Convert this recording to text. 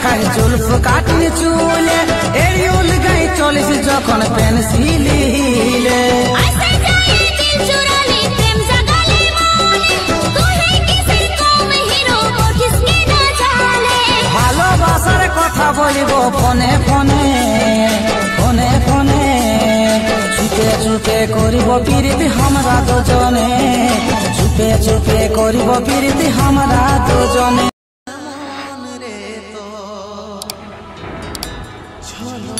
খায় জুলফ কাটনি চুলে এরিউল গাই চলিস যখন পেন্সিল হিলে ভালোবাসার কথা বলিব ফোনে ফোনে ফোনে ফোনে চুপে চুপে করিব প্রীতি हमरा দুজনে চুপে চুপে করিব প্রীতি हमरा দুজনে মন রে তো ছলো